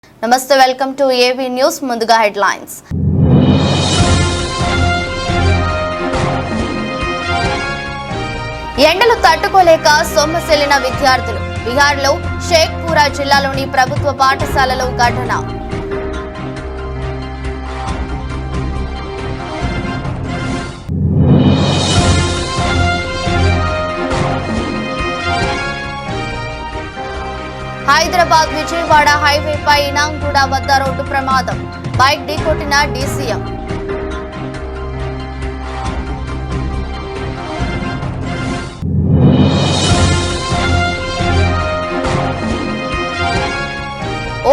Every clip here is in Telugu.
నమస్తే వెల్కమ్ టు ఏవీ న్యూస్ ముందుగా హెడ్లైన్స్ ఎండలు తట్టుకోలేక సొమ్మసిల్లిన విద్యార్థులు బిహార్లో షేక్పురా జిల్లాలోని ప్రభుత్వ పాఠశాలలో ఘటన హైదరాబాద్ విజయవాడ హైవేపై ఇనాంగూడ వద్ద రోడ్డు ప్రమాదం బైక్ ఢీకొట్టిన డీసీఎం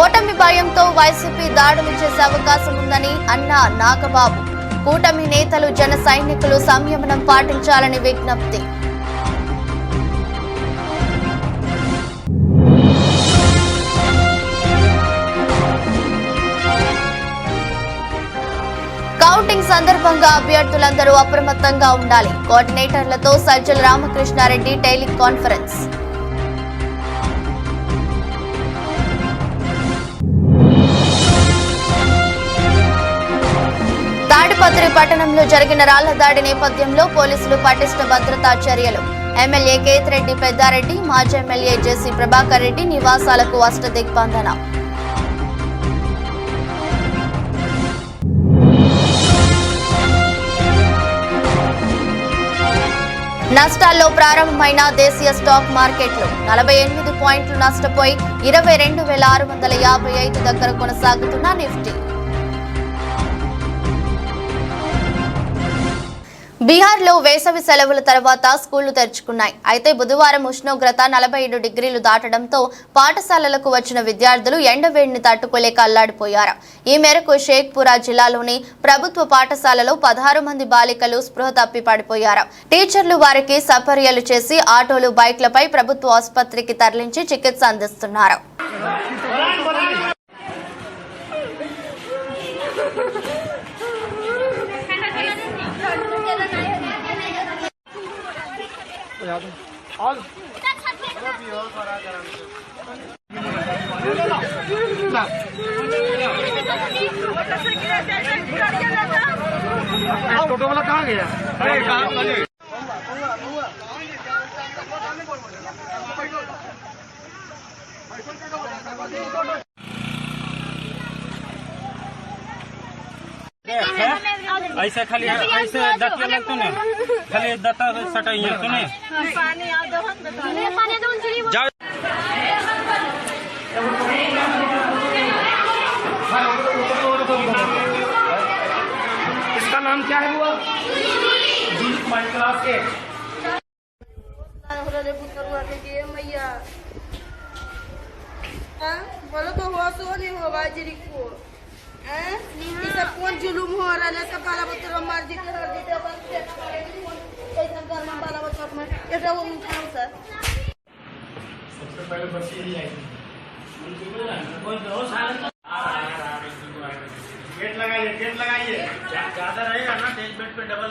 ఓటమి భయంతో వైసీపీ దాడులు చేసే అవకాశం ఉందని అన్న నాగబాబు కూటమి నేతలు జన సైనికులు సంయమనం పాటించాలని విజ్ఞప్తి కౌంటింగ్ సందర్భంగా అభ్యర్థులందరూ అప్రమత్తంగా ఉండాలి కోఆర్డినేటర్లతో సజ్జల రామకృష్ణారెడ్డి టెలికాన్ఫరెన్స్ తాడిపత్రి పట్టణంలో జరిగిన రాళ్ల దాడి నేపథ్యంలో పోలీసులు పటిష్ట భద్రతా చర్యలు ఎమ్మెల్యే కేతిరెడ్డి పెద్దారెడ్డి మాజీ ఎమ్మెల్యే జేసీ ప్రభాకర్ రెడ్డి నివాసాలకు అష్టదిగ్బంధన నష్టాల్లో ప్రారంభమైన దేశీయ స్టాక్ మార్కెట్లు 48 పాయింట్లు నష్టపోయి 22,655 దగ్గర కొనసాగుతున్న నిఫ్టీ బీహార్లో వేసవి సెలవుల తర్వాత స్కూళ్లు తెరుచుకున్నాయి. అయితే బుధవారం ఉష్ణోగ్రత 47 డిగ్రీలు దాటడంతో పాఠశాలలకు వచ్చిన విద్యార్థులు ఎండవేడిని తట్టుకోలేక అల్లాడిపోయారు. ఈ మేరకు షేక్పురా జిల్లాలోని ప్రభుత్వ పాఠశాలలో 16 మంది బాలికలు స్పృహ తప్పి పడిపోయారు. టీచర్లు వారికి సపర్యలు చేసి ఆటోలు బైక్లపై ప్రభుత్వ ఆసుపత్రికి తరలించి చికిత్స అందిస్తున్నారు. टोटो वाला कहाँ गया? अरे कहाँ ऐसे खाली ऐसे दतिया लगते ने खाली दता सटाइए सुने इसका नाम क्या है? वो क्लास के बोलो तो हो सो नहीं होगा जिरी को ये सब कौन जुलूम हो रहा है? सब बाला बच्चों मार देते हर देते बस कैसा करना बाला बच्चों में ये तो वो उठाओ सर सबसे पहले बच्चे ही आएंगे गेट लगाइए ज्यादा रहेगा ना तेज बेड पे डबल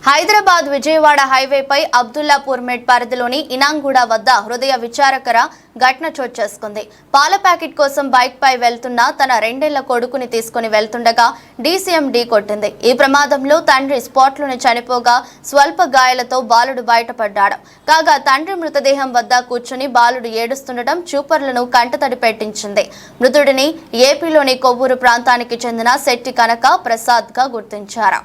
హైదరాబాద్ విజయవాడ హైవేపై అబ్దుల్లాపూర్ మెట్ పరిధిలోని ఇనాంగూడ వద్ద హృదయ విచారకర ఘటన చోటు చేసుకుంది. పాల ప్యాకెట్ కోసం బైక్ పై వెళ్తున్న తన 2 ఏళ్ల కొడుకుని తీసుకుని వెళ్తుండగా డీసీఎం ఢీ కొట్టింది. ఈ ప్రమాదంలో తండ్రి స్పాట్లోనే చనిపోగా స్వల్ప గాయాలతో బాలుడు బయటపడ్డాడు. కాగా తండ్రి మృతదేహం వద్ద కూర్చుని బాలుడు ఏడుస్తుండటం చూపర్లను కంటతడి పెట్టించింది. మృతుడిని ఏపీలోని కొవ్వూరు ప్రాంతానికి చెందిన శెట్టి కనక ప్రసాద్ గా గుర్తించారు.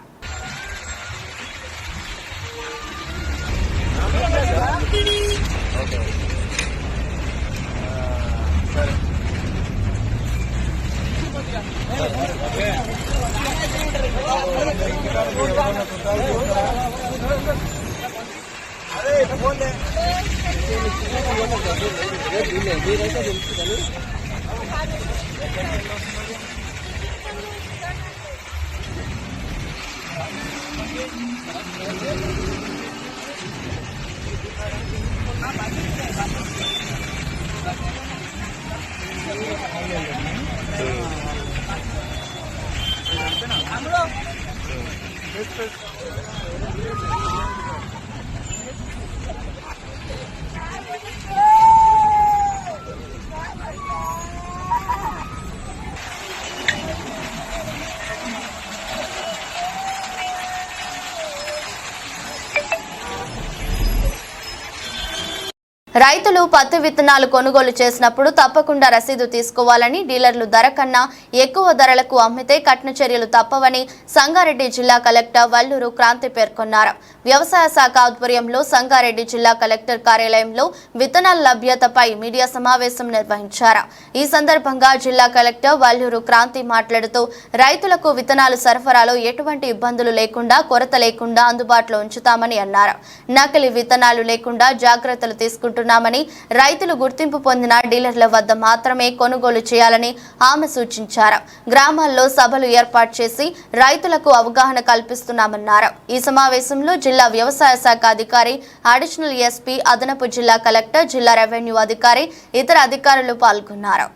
రైతులు పత్తి విత్తనాలు కొనుగోలు చేసినప్పుడు తప్పకుండా రసీదు తీసుకోవాలని, డీలర్లు ధర కన్నా ఎక్కువ ధరలకు అమ్మితే కఠిన చర్యలు తప్పవని సంగారెడ్డి జిల్లా కలెక్టర్ వల్లూరు క్రాంతి పేర్కొన్నారు. వ్యవసాయ శాఖ ఆధ్వర్యంలో సంగారెడ్డి జిల్లా కలెక్టర్ కార్యాలయంలో విత్తనాల లభ్యతపై మీడియా సమావేశం నిర్వహించారు. ఈ సందర్భంగా జిల్లా కలెక్టర్ వల్లూరు క్రాంతి మాట్లాడుతూ రైతులకు విత్తనాలు సరఫరాలో ఎటువంటి ఇబ్బందులు లేకుండా, కొరత లేకుండా అందుబాటులో ఉంచుతామని అన్నారు. నకిలీ విత్తనాలు లేకుండా జాగ్రత్తలు తీసుకుంటున్నామని, రైతులు గుర్తింపు పొందిన డీలర్ల వద్ద మాత్రమే కొనుగోలు చేయాలని ఆమె సూచించారు. గ్రామాల్లో సభలు ఏర్పాటు చేసి రైతులకు అవగాహన కల్పిస్తున్నామన్నారు. ఈ సమావేశంలో జిల్లా వ్యవసాయ శాఖ అధికారి, అడిషనల్ ఎస్పీ, అదనపు జిల్లా కలెక్టర్, జిల్లా రెవెన్యూ అధికారి, ఇతర అధికారులు పాల్గొన్నారు.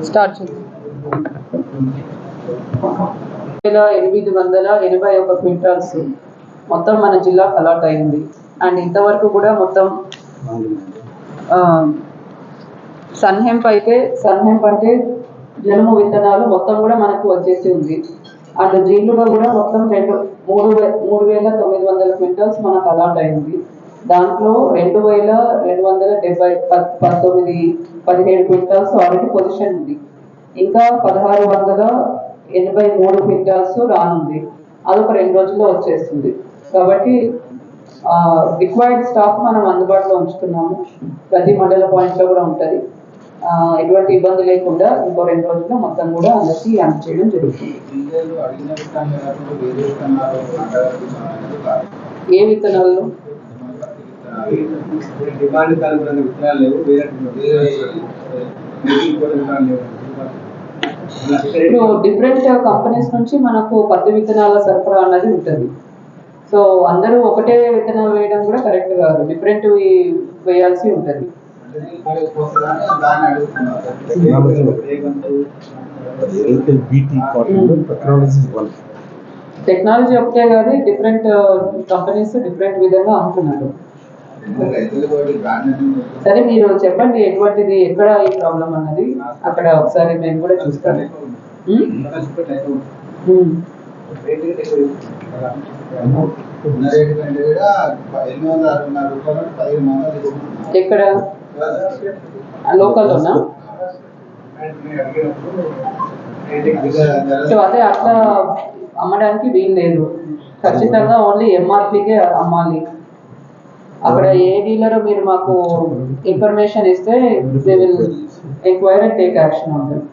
స్టార్ట్ 881 క్వింటాల్స్ మొత్తం మన జిల్లాకు అలాట్ అయింది. అండ్ ఇంతవరకు కూడా మొత్తం సన్హెంప్ అంటే జనుము విత్తనాలు మొత్తం కూడా మనకు వచ్చేసి ఉంది. అండ్ జీలుగా కూడా మొత్తం 3,900 క్వింటాల్స్ మనకు అలాట్ అయింది. దాంట్లో 2,217 క్వింటాల్స్ ఆల్రెడీ పొజిషన్ ఉంది. ఇంకా 1,683 క్వింటాల్స్ రానుంది. అదొక 2 రోజుల్లో వచ్చేస్తుంది. కాబట్టి రిక్వైర్డ్ స్టాక్ మనం అందుబాటులో ఉంచుతున్నాము. ప్రతి మండల పాయింట్లో కూడా ఉంటుంది. ఎటువంటి ఇబ్బంది లేకుండా ఇంకో 2 రోజుల్లో మొత్తం కూడా అందరికీ అందజేయడం జరుగుతుంది. ఏ విత్తనాలు? ఇప్పుడు డిఫరెంట్ కంపెనీస్ నుంచి మనకు పత్తి విత్తనాల సరఫరా అన్నది ఉంటుంది. సో అందరూ ఒకటే విత్తనాలు వేయడం కూడా కరెక్ట్ కాదు, డిఫరెంట్ వేయాల్సి ఉంటుంది. టెక్నాలజీ ఒకటే కాదు, డిఫరెంట్ కంపెనీస్ డిఫరెంట్ విధంగా అమ్ముతున్నారు. సరే, మీరు చెప్పండి ఎటువంటిది, ఎక్కడ ఈ ప్రాబ్లం అన్నది అక్కడ ఒకసారి మేము కూడా చూస్తాము. ఎక్కడ? లోకల్లోనా? సో అదే అట్లా అమ్మడానికి వీలు లేదు. ఖచ్చితంగా ఓన్లీ ఎంఆర్పీకే అమ్మాలి. అక్కడ ఏ డీలర్ మీరు మాకు ఇన్ఫర్మేషన్ ఇస్తే they will enquire and take action on that.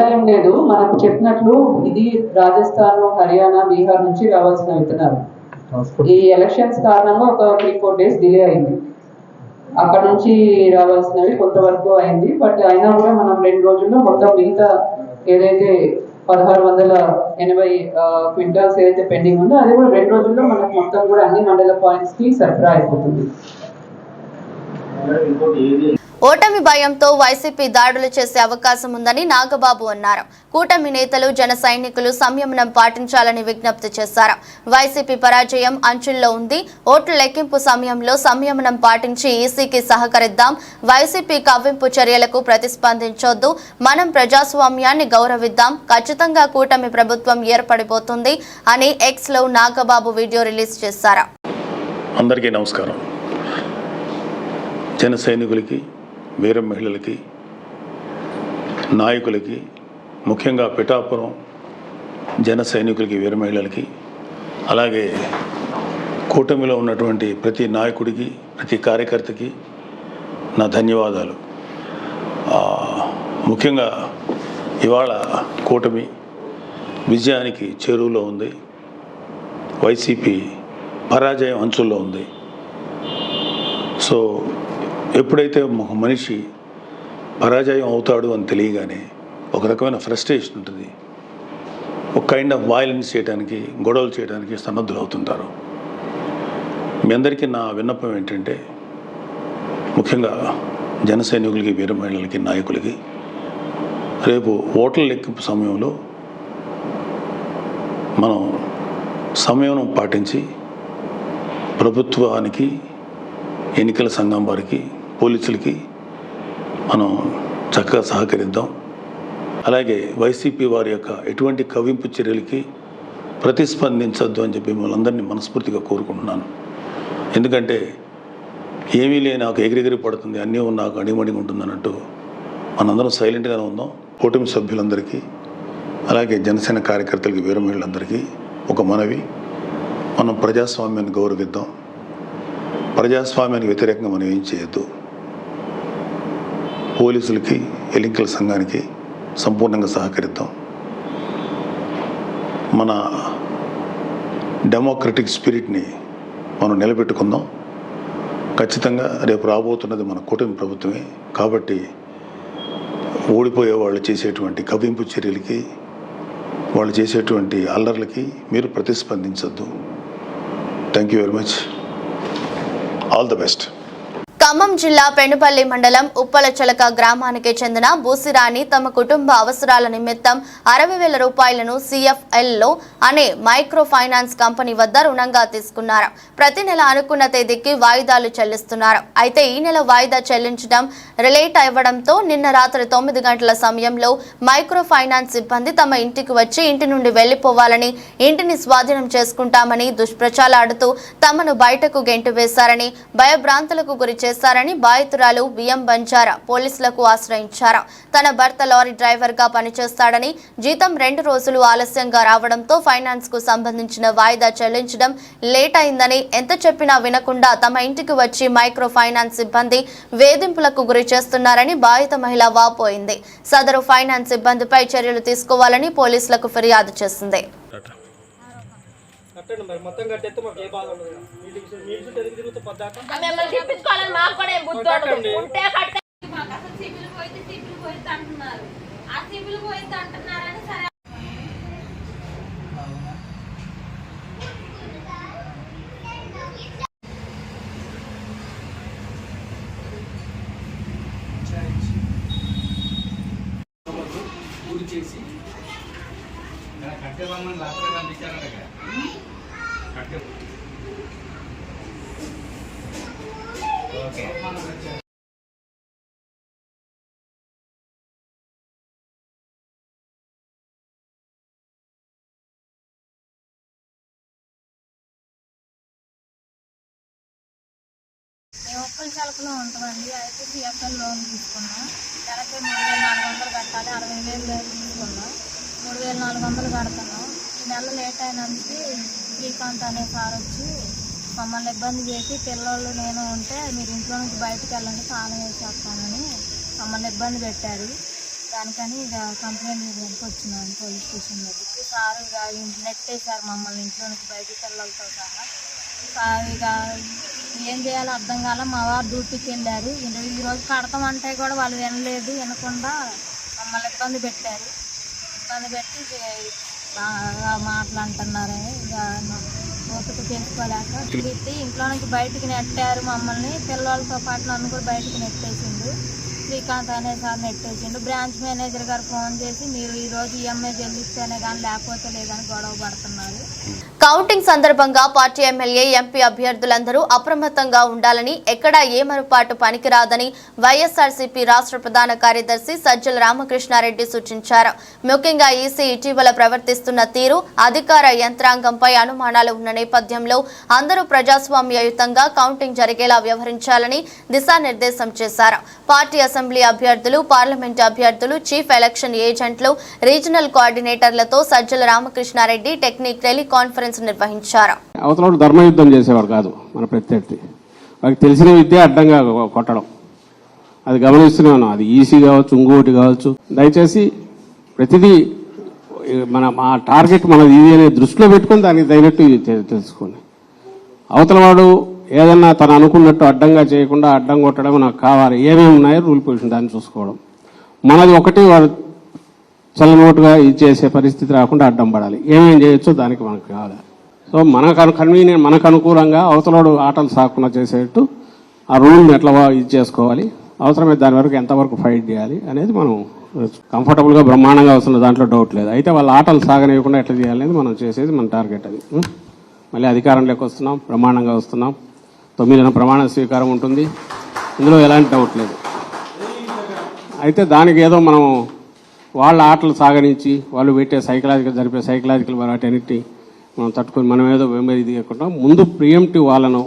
ఏం లేదు, మనకు చెప్పినట్లు ఇది రాజస్థాన్, హర్యానా, బీహార్ నుంచి రావాల్సిన విత్తనాలు. ఈ ఎలక్షన్స్ కారణంగా ఒక 3-4 days డిలే అయింది. అక్కడ నుంచి రావాల్సినవి కొంతవరకు అయింది. బట్ అయినా కూడా మనం 2 రోజుల్లో మొత్తం మిగతా ఏదైతే 1,680 క్వింటాల్స్ ఏదైతే పెండింగ్ ఉందో అది కూడా 2 రోజుల్లో మనకు మొత్తం కూడా అన్ని మండల పాయింట్స్ కి సరఫరా అయిపోతుంది. ఓటమి భయంతో వైసీపీ దాడులు చేసే అవకాశం ఉందని నాగబాబు అన్నారు. కూటమి నేతలు, జన సైనికులు సంయమనం పాటించాలని విజ్ఞప్తి చేశారు. వైసీపీ పరాజయం అంచుల్లో ఉంది. ఓట్ల లెక్కింపు సమయంలో సంయమనం పాటించి ఈసీకి సహకరిద్దాం. వైసీపీ కవ్వింపు చర్యలకు ప్రతిస్పందించొద్దు. మనం ప్రజాస్వామ్యాన్ని గౌరవిద్దాం. ఖచ్చితంగా కూటమి ప్రభుత్వం ఏర్పడిపోతుంది అని ఎక్స్ లో నాగబాబు వీడియో రిలీజ్ చేశారు. అందరికీ నమస్కారం. జన సైనికులకి, వీర మహిళలకి, నాయకులకి, ముఖ్యంగా పిఠాపురం జన సైనికులకి, వీర మహిళలకి, అలాగే కూటమిలో ఉన్నటువంటి ప్రతి నాయకుడికి, ప్రతి కార్యకర్తకి నా ధన్యవాదాలు. ముఖ్యంగా ఇవాళ కూటమి విజయానికి చేరువలో ఉంది. వైసీపీ పరాజయం అంచుల్లో ఉంది. సో ఎప్పుడైతే ఒక మనిషి పరాజయం అవుతాడు అని తెలియగానే ఒక రకమైన ఫ్రస్ట్రేషన్ ఉంటుంది. ఒక కైండ్ ఆఫ్ వైలెన్స్ చేయడానికి, గొడవలు చేయడానికి సన్నద్ధులు అవుతుంటారు. మీ అందరికీ నా విన్నపం ఏంటంటే, ముఖ్యంగా జన సైనికులకి, వీర మహిళలకి, నాయకులకి రేపు ఓట్ల లెక్కింపు సమయంలో మనం సంయమనం పాటించి ప్రభుత్వానికి, ఎన్నికల సంఘం వారికి పోలీసులకి మనం చక్కగా సహకరిద్దాం. అలాగే వైసీపీ వారి యొక్క ఎటువంటి కవ్వింపు చర్యలకి ప్రతిస్పందించద్దు అని చెప్పి మిమ్మల్ని అందరినీ మనస్ఫూర్తిగా కోరుకుంటున్నాను. ఎందుకంటే ఏమీ లేని నాకు ఎగిరెగిరి పడుతుంది, అన్నీ నాకు అణిమణిగా ఉంటుంది అన్నట్టు మనందరం సైలెంట్గానే ఉందాం. కూటమి సభ్యులందరికీ అలాగే జనసేన కార్యకర్తలకి, వీర మహిళలందరికీ ఒక మనవి, మనం ప్రజాస్వామ్యాన్ని గౌరవిద్దాం. ప్రజాస్వామ్యానికి వ్యతిరేకంగా మనం ఏం చేయొద్దు. పోలీసులకి, ఎన్నికల సంఘానికి సంపూర్ణంగా సహకరిద్దాం. మన డెమోక్రటిక్ స్పిరిట్ని మనం నిలబెట్టుకుందాం. ఖచ్చితంగా రేపు రాబోతున్నది మన కూటమి ప్రభుత్వమే. కాబట్టి ఓడిపోయే వాళ్ళు చేసేటువంటి కవ్వింపు చర్యలకి, వాళ్ళు చేసేటువంటి అల్లర్లకి మీరు ప్రతిస్పందించద్దు. Thank you very much. All the best. Khammam జిల్లా పెనుపల్లి మండలం ఉప్పలచలక గ్రామానికి చెందిన బూసిరాణి తమ కుటుంబ అవసరాల నిమిత్తం 60,000 రూపాయలను CFLలో అనే మైక్రో ఫైనాన్స్ కంపెనీ వద్ద రుణంగా తీసుకున్నారు. ప్రతి నెల అనుకున్న తేదీకి వాయిదాలు చెల్లిస్తున్నారు. అయితే ఈ నెల వాయిదా చెల్లించడం రిలేట్ అవ్వడంతో నిన్న రాత్రి 9 గంటల సమయంలో మైక్రో ఫైనాన్స్ సిబ్బంది తమ ఇంటికి వచ్చి ఇంటి నుండి వెళ్లిపోవాలని, ఇంటిని స్వాధీనం చేసుకుంటామని దుష్ప్రచారాడుతూ తమను బయటకు గెంటు వేశారని, భయభ్రాంతులకు గురి చేశారని బాధితురాలు బిఎం బంజారా పోలీసులకు ఆశ్రయించారు. తన భర్త లారీ డ్రైవర్ గా పనిచేస్తాడని, జీతం 2 రోజులు ఆలస్యంగా రావడంతో ఫైనాన్స్ కు సంబంధించిన వాయిదా చెల్లించడం లేట్ అయిందని, ఎంత చెప్పినా వినకుండా తమ ఇంటికి వచ్చి మైక్రో ఫైనాన్స్ సిబ్బంది వేధింపులకు గురి చేస్తున్నారని బాధిత మహిళ వాపోయింది. సదరు ఫైనాన్స్ సిబ్బందిపై చర్యలు తీసుకోవాలని పోలీసులకు ఫిర్యాదు చేసింది. కట్టండి మరి, మొత్తం కట్టేస్తే మాకు ఏ బాధ ఉండదు. మీటింగ్ తిరుగుతూ పొద్దాక మిమ్మల్ని తిప్పించుకోవాలని మాకు కూడా ఏం బుద్ధి ఉండదు. ఉంటే కట్టే మాకు అసలు సిబిల్ పోయిద్ది అంటున్నారు. ఆ సిబిల్ పోయిద్ది అంటున్నారని సరే చేసి కట్టేవాళ్ళని రాత్రి పంపించారంట. కట్టే ఓకే మేము ఉప్పలచలకలో ఉంటామండి. అయితే CFL లోన్ తీసుకున్నాం. నెలకి 3,400 కట్టాలి. 60,000 తీసుకున్నాం. 3,400 కడుతున్నాం. ఈ నెల లేట్ అయినందుకు శ్రీకాంత్ అనే సార్ వచ్చి మమ్మల్ని ఇబ్బంది చేసి, పిల్లలు నేను ఉంటే మీరు ఇంట్లో నుంచి బయటకు వెళ్ళండి, తాళం వేసేస్తానని మమ్మల్ని ఇబ్బంది పెట్టారు. దానికని ఇక కంప్లైంట్ ఇవ్వడానికి వచ్చినాను పోలీస్ స్టేషన్ దగ్గరికి. సార్ ఇక నెట్టేశారు మమ్మల్ని ఇంట్లో నుంచి బయటికి పిల్లలతో సహా. సార్ ఇక ఏం చేయాలో అర్థం కాల. మా వారు డ్యూటీకి వెళ్ళారు. ఈరోజు కడతామంటే కూడా వాళ్ళు వినలేదు, వినకుండా మమ్మల్ని ఇబ్బంది పెట్టారు. ఇబ్బంది పెట్టి బాగా మాట్లాడుతున్నారని ఇక ఓపిక చేసుకోలేక తిరిగి ఇంట్లో నుంచి బయటికి నెట్టారు మమ్మల్ని. పిల్లలతో పాటు నన్ను కూడా బయటికి నెట్టేసిండు. శ్రీకాంత్ అనే సార్ నెట్టేసిండు. బ్రాంచ్ మేనేజర్ గారు ఫోన్ చేసి మీరు ఈరోజు EMI చెల్లిస్తేనే కానీ లేకపోతే లేదని గొడవ పడుతున్నారు. కౌంటింగ్ సందర్భంగా పార్టీ ఎమ్మెల్యే, ఎంపీ అభ్యర్థులందరూ అప్రమత్తంగా ఉండాలని, ఎక్కడా ఏ మరుపాటు పనికిరాదని వైఎస్ఆర్సీపీ రాష్ట్ర ప్రధాన కార్యదర్శి సజ్జల రామకృష్ణారెడ్డి సూచించారు. ముఖ్యంగా ఈసీ ఇటీవల ప్రవర్తిస్తున్న తీరు, అధికార యంత్రాంగంపై అనుమానాలు ఉన్న నేపథ్యంలో అందరూ ప్రజాస్వామ్యయుతంగా కౌంటింగ్ జరిగేలా వ్యవహరించాలని దిశానిర్దేశం చేశారు. పార్టీ అసెంబ్లీ అభ్యర్థులు, పార్లమెంటు అభ్యర్థులు, చీఫ్ ఎలక్షన్ ఏజెంట్లు, రీజనల్ కోఆర్డినేటర్లతో సజ్జల రామకృష్ణారెడ్డి టెక్నిక్ టెలికాన్ఫరెన్స్ నిర్వహించారు. అవతల ధర్మయుద్ధం చేసేవారు కాదు మన ప్రత్యర్థి. వారికి తెలిసిన విద్య అడ్డంగా కొట్టడం, అది గమనిస్తూనే ఉన్నాం. అది ఈసీ కావచ్చు, ఇంకోటి కావచ్చు. దయచేసి ప్రతిదీ మా టార్గెట్ మనది ఇది అనే దృష్టిలో పెట్టుకొని దానికి తగినట్టు తెలుసుకోండి. అవతల వాడు ఏదన్నా తను అనుకున్నట్టు అడ్డంగా చేయకుండా అడ్డం కొట్టడం నాకు కావాలి. ఏమేమి ఉన్నాయో రూల్ పొజిషన్ దాన్ని చూసుకోవడం. మనది ఒకటి వాడు చల్లనోటుగా ఇది చేసే పరిస్థితి రాకుండా అడ్డం పడాలి. ఏమేమి చేయొచ్చో దానికి మనకు కావాలి. సో కన్వీనియంట్, మనకు అనుకూలంగా అవతలోడు ఆటలు సాకుండా చేసేట్టు ఆ రూల్ని ఎట్లా ఇది చేసుకోవాలి, అవసరమైతే దాని వరకు ఎంతవరకు ఫైట్ చేయాలి అనేది మనం కంఫర్టబుల్గా బ్రహ్మాండంగా వస్తున్న దాంట్లో డౌట్ లేదు. అయితే వాళ్ళ ఆటలు సాగనివ్వకుండా ఎట్లా చేయాలనేది మనం చేసేది మన టార్గెట్. అది మళ్ళీ అధికారంలోకి వస్తున్నాం, బ్రహ్మాండంగా వస్తున్నాం. 9న ప్రమాణ స్వీకారం ఉంటుంది. ఇందులో ఎలాంటి డౌట్ లేదు. అయితే దానికి ఏదో మనం వాళ్ళ ఆటలు సాగరించి వాళ్ళు పెట్టే జరిపే సైకలాజికల్ వాటన్నిటిని మనం తట్టుకొని మనం ఏదో వెంబడి దిగకుండా ముందు ప్రియంటివ్ వాళ్ళను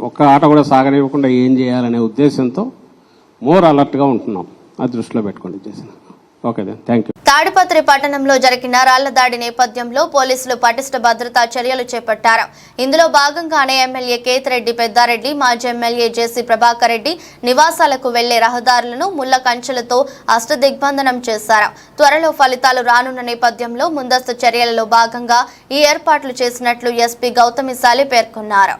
ఒక్క ఆట కూడా సాగనివ్వకుండా ఏం చేయాలనే ఉద్దేశంతో మోర్ అలర్ట్గా ఉంటున్నాం. అది దృష్టిలో పెట్టుకోండి చేసిన. Okay then, thank you. Tadipatri పట్టణంలో జరిగిన రాళ్ల దాడి నేపథ్యంలో పోలీసులు పటిష్ట భద్రతా చర్యలు చేపట్టారు. ఇందులో భాగంగానే ఎమ్మెల్యే కేతిరెడ్డి పెద్దారెడ్డి, మాజీ ఎమ్మెల్యే జేసీ ప్రభాకర్ రెడ్డి నివాసాలకు వెళ్లే రహదారులను ముళ్ల కంచెలతో అష్టదిగ్బంధనం చేశారు. త్వరలో ఫలితాలు రానున్న నేపథ్యంలో ముందస్తు చర్యలలో భాగంగా ఈ ఏర్పాట్లు చేసినట్లు ఎస్పీ గౌతమిశాలి పేర్కొన్నారు.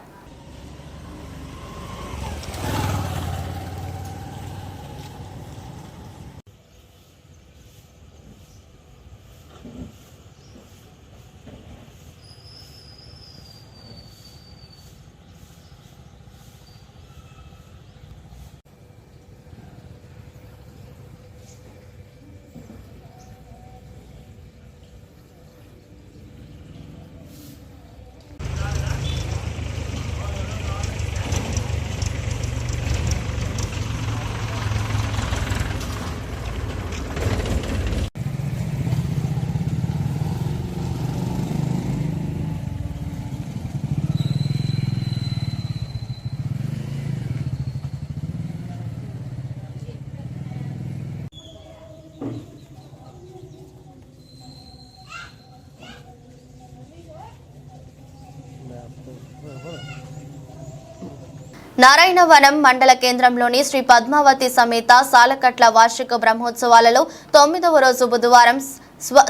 నారాయణవనం మండల కేంద్రంలోని శ్రీ పద్మావతి సమేత సాలకట్ల వార్షిక బ్రహ్మోత్సవాలలో 9వ రోజు బుధవారం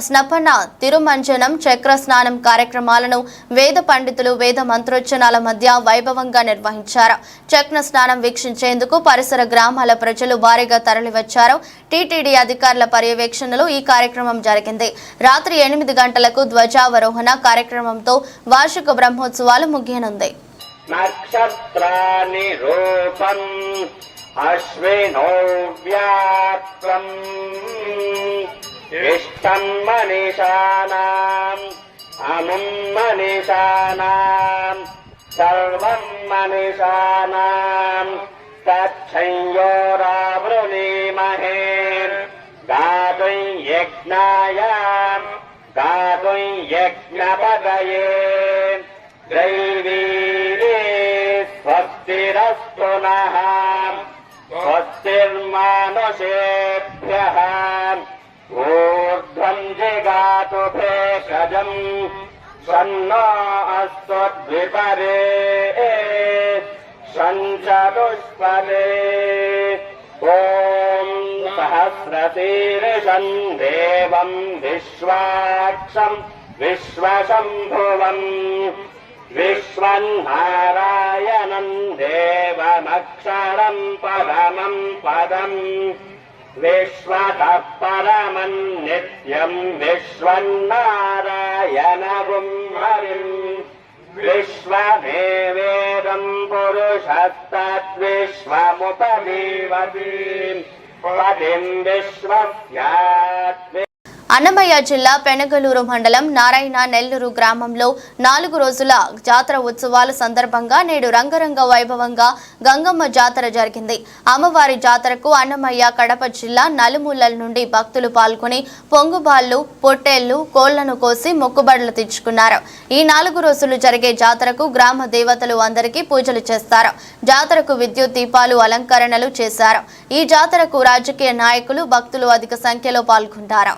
స్నపన తిరుమంజనం చక్ర స్నానం కార్యక్రమాలను వేద పండితులు వేద మంత్రోచ్చనాల మధ్య వైభవంగా నిర్వహించారు. చక్ర స్నానం వీక్షించేందుకు పరిసర గ్రామాల ప్రజలు భారీగా తరలివచ్చారు. టీటీడీ అధికారుల పర్యవేక్షణలో ఈ కార్యక్రమం జరిగింది. రాత్రి 8 గంటలకు ధ్వజావరోహణ కార్యక్రమంతో వార్షిక బ్రహ్మోత్సవాలు ముగియనుంది. నక్షత్రాని రూపం అశ్వినో వ్యాప్తం ఇష్టం మనీషానాం అముం మనీషానాం సర్వం మనీషానాం తచ్చయోరావృణీమహే గాతుం యజ్ఞాయ గాతుం యజ్ఞపదయే దైవీరే స్వస్తిరస్తు నః స్వస్తిర్మానుషేభ్యః ఊర్ధ్వం జిగాతు భేషజం షన్నో అస్తు ద్విపరే షంచతుష్పదే ఓం సహస్రశీర్షం దేవం విశ్వాక్షం విశ్వశంభువం విశ్వన్నారాయణం దేవమక్షరం పరమం పదం విశ్వతః పరమం నిత్యం విశ్వన్నారాయణగుం హరిం విశ్వదేవేదం పురుషస్తద్విశ్వముపజీవతి పదిం విశ్వస్యాత్మే. అన్నమయ్య జిల్లా పెనగలూరు మండలం నారాయణ నెల్లూరు గ్రామంలో 4 రోజుల జాతర ఉత్సవాల సందర్భంగా నేడు రంగరంగ వైభవంగా గంగమ్మ జాతర జరిగింది. అమ్మవారి జాతరకు అన్నమయ్య కడప జిల్లా నలుమూలల నుండి భక్తులు పాల్గొని పొంగుబాళ్లు, పొట్టేళ్లు, కోళ్లను కోసి మొక్కుబడులు తెచ్చుకున్నారు. ఈ 4 రోజులు జరిగే జాతరకు గ్రామ దేవతలు అందరికీ పూజలు చేస్తారు. జాతరకు విద్యుత్ దీపాలు అలంకరణలు చేశారు. ఈ జాతరకు రాజకీయ నాయకులు, భక్తులు అధిక సంఖ్యలో పాల్గొంటారు.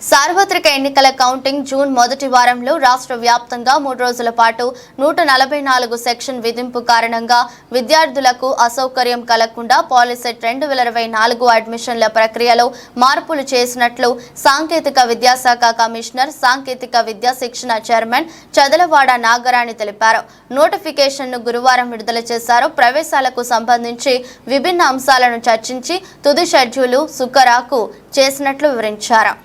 సార్వత్రిక ఎన్నికల కౌంటింగ్ జూన్ మొదటి వారంలో రాష్ట్ర వ్యాప్తంగా 3 రోజుల పాటు 144 సెక్షన్ విధింపు కారణంగా విద్యార్థులకు అసౌకర్యం కలగకుండా పాలిసెట్ 2024 అడ్మిషన్ల ప్రక్రియలో మార్పులు చేసినట్లు సాంకేతిక విద్యాశాఖ కమిషనర్ సాంకేతిక విద్యా శిక్షణ చైర్మన్ చదలవాడ నాగరాణి తెలిపారు. నోటిఫికేషన్ను గురువారం విడుదల చేశారు. ప్రవేశాలకు సంబంధించి విభిన్న అంశాలను చర్చించి తుది షెడ్యూలు సుఖరాకు చేసినట్లు వివరించారు.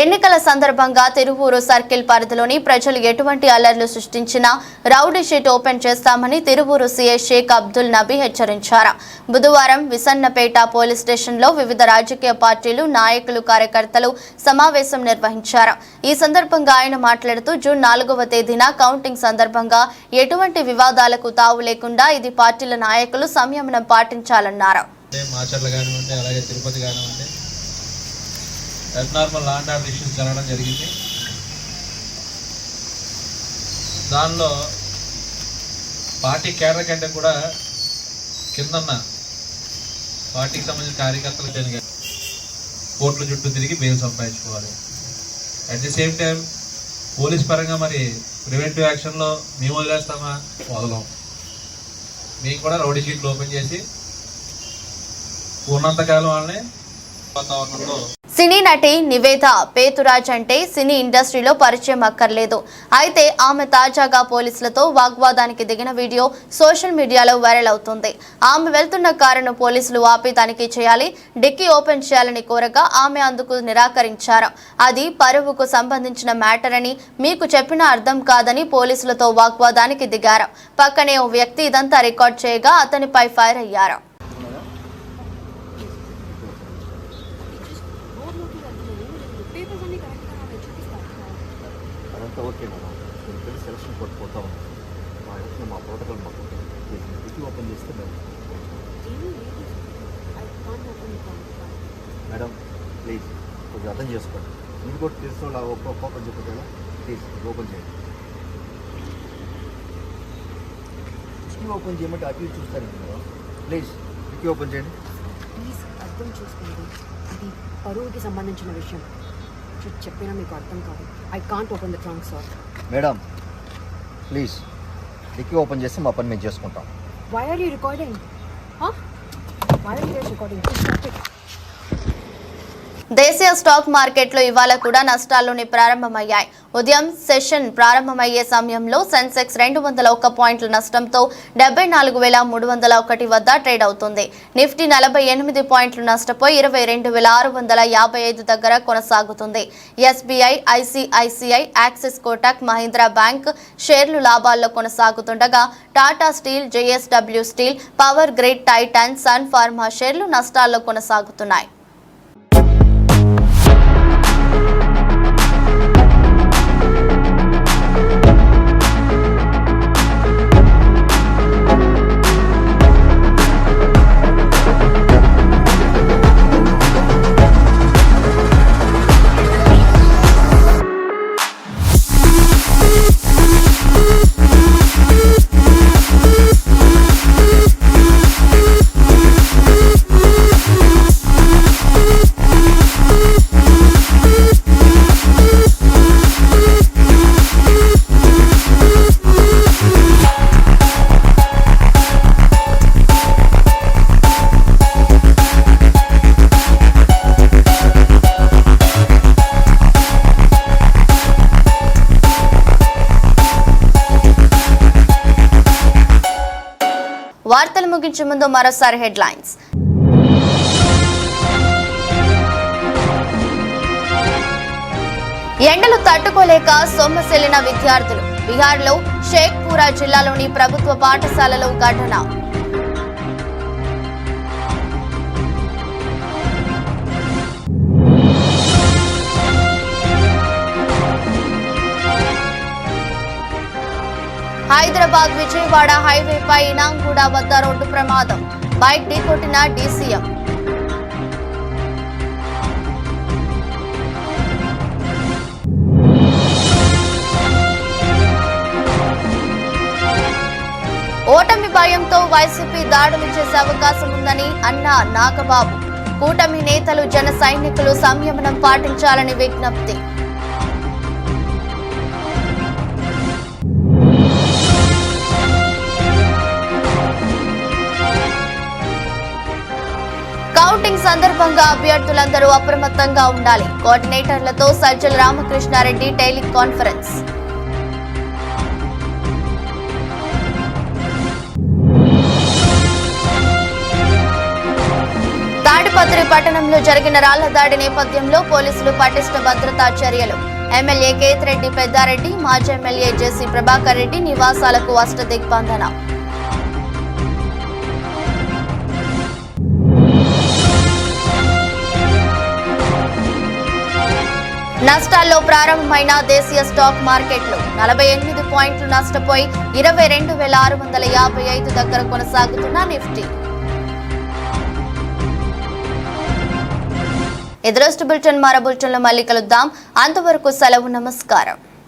ఎన్నికల సందర్భంగా తిరువూరు సర్కిల్ పరిధిలోని ప్రజలు ఎటువంటి అల్లర్లు సృష్టించినా రౌడీ షీట్ ఓపెన్ చేస్తామని తిరువూరు సీఐ షేక్ అబ్దుల్ నబీ హెచ్చరించారు. బుధవారం విసన్నపేట పోలీస్ స్టేషన్లో వివిధ రాజకీయ పార్టీలు నాయకులు కార్యకర్తలు సమావేశం నిర్వహించారు. ఈ సందర్భంగా ఆయన మాట్లాడుతూ జూన్ 4వ తేదీన కౌంటింగ్ సందర్భంగా ఎటువంటి వివాదాలకు తావు లేకుండా ఇది పార్టీల నాయకులు సంయమనం పాటించాలన్నారు. Abnormal law and order issues జరగడం జరిగింది. దానిలో పార్టీ కేడర్ కంటే కూడా కిందన్న పార్టీకి సంబంధించిన కార్యకర్తలు జరిగారు. కోర్టుల చుట్టూ తిరిగి బెయిల్ సంపాదించుకోవాలి. At the same time police పరంగా మరి ప్రివెంటివ్ యాక్షన్లో మేము వదిలేస్తామా? వదలం. మీకు కూడా రౌడీ షీట్లు ఓపెన్ చేసి ఉన్నంతకాలం వాళ్ళని వాతావరణంలో. సినీ నటి నివేద పేతురాజ్ అంటే సినీ ఇండస్ట్రీలో పరిచయం అక్కర్లేదు. అయితే ఆమె తాజాగా పోలీసులతో వాగ్వాదానికి దిగిన వీడియో సోషల్ మీడియాలో వైరల్ అవుతుంది. ఆమె వెళ్తున్న కారును పోలీసులు ఆపి తనిఖీ చేయాలి, డిక్కీ ఓపెన్ చేయాలని కోరగా ఆమె అందుకు నిరాకరించారు. అది పరువుకు సంబంధించిన మ్యాటర్ అని మీకు చెప్పినా అర్థం కాదని పోలీసులతో వాగ్వాదానికి దిగారు. పక్కనే ఓ వ్యక్తి ఇదంతా రికార్డ్ చేయగా అతనిపై ఫైర్ అయ్యారు. ఓకే మేడం, నేను సెలక్షన్ కోర్టు పోతా ఉన్నాను. మా ఎలక్షన్ మా ప్రోటోకాల్ మాకు డిక్కీ ఓపెన్ చేస్తే మేడం ప్లీజ్ కొంచెం అర్థం చేసుకోండి. మీరు కూడా తెలిసిన వాళ్ళు ఓపెన్ చెప్పగలరా? ప్లీజ్ ఓపెన్ చేయండి. డిక్కీ ఓపెన్ చేయమంటే అటు చూస్తాను మేడం. ప్లీజ్ డిక్కీ ఓపెన్ చేయండి. ప్లీజ్ అర్థం చూసుకోండి, ఇది పరువుకి సంబంధించిన విషయం. చెప్పినా మీకు అర్థం కాదు. I can't open the trunk sir. Madam please dicky open చేస్తే మా పని మేము చేసుకుంటాం. Why are you recording? Why are you recording? దేశీయ స్టాక్ మార్కెట్లు ఇవాళ కూడా నష్టాల్లోనే ప్రారంభమయ్యాయి. ఉదయం సెషన్ ప్రారంభమయ్యే సమయంలో సెన్సెక్స్ 201 పాయింట్ల నష్టంతో 74,301 వద్ద ట్రేడ్ అవుతుంది. నిఫ్టీ 48 పాయింట్లు నష్టపోయి 22,655 దగ్గర కొనసాగుతుంది. SBI, ICICI, Axis, Kotak Mahindra bank షేర్లు లాభాల్లో కొనసాగుతుండగా Tata steel, JSW steel, power grid, Titan, Sun Pharma షేర్లు నష్టాల్లో కొనసాగుతున్నాయి. వార్తలు ముగించే ముందు మరోసారి హెడ్లైన్స్. ఎండలు తట్టుకోలేక సొమ్మసిల్లిన విద్యార్థులు. బీహార్లో షేక్పురా జిల్లాలోని ప్రభుత్వ పాఠశాలలో ఘటన. హైదరాబాద్ విజయవాడ హైవేపై ఇనాంగూడ వద్ద రోడ్డు ప్రమాదం. బైక్ ఢీకొట్టిన డీసీఎం. ఓటమి భయంతో వైసీపీ దాడులు చేసే అవకాశం ఉందని అన్న నాగబాబు. కూటమి నేతలు, జన సైనికులు సంయమనం పాటించాలని విజ్ఞప్తి. కౌంటింగ్ సందర్భంగా అభ్యర్థులందరూ అప్రమత్తంగా ఉండాలి. కోఆర్డినేటర్లతో సజ్జల రామకృష్ణారెడ్డి టెలికాన్ఫరెన్స్. తాడిపత్రి పట్టణంలో జరిగిన రాళ్ల దాడి నేపథ్యంలో పోలీసులు పటిష్ట భద్రతా చర్యలు. ఎమ్మెల్యే కేతిరెడ్డి పెద్దారెడ్డి, మాజీ ఎమ్మెల్యే జేసీ ప్రభాకర్ రెడ్డి నివాసాలకు అష్టదిగ్బంధన. నష్టాల్లో ప్రారంభమైన దేశీయ స్టాక్ మార్కెట్లు 48 పాయింట్లు నష్టపోయి 22,655 దగ్గర కొనసాగుతున్న నిఫ్టీ. ఎదురొస్ట్ బులెటిన్ మరో బులెటిన్లో మళ్ళీ కలుద్దాం. అంతవరకు సెలవు, నమస్కారం.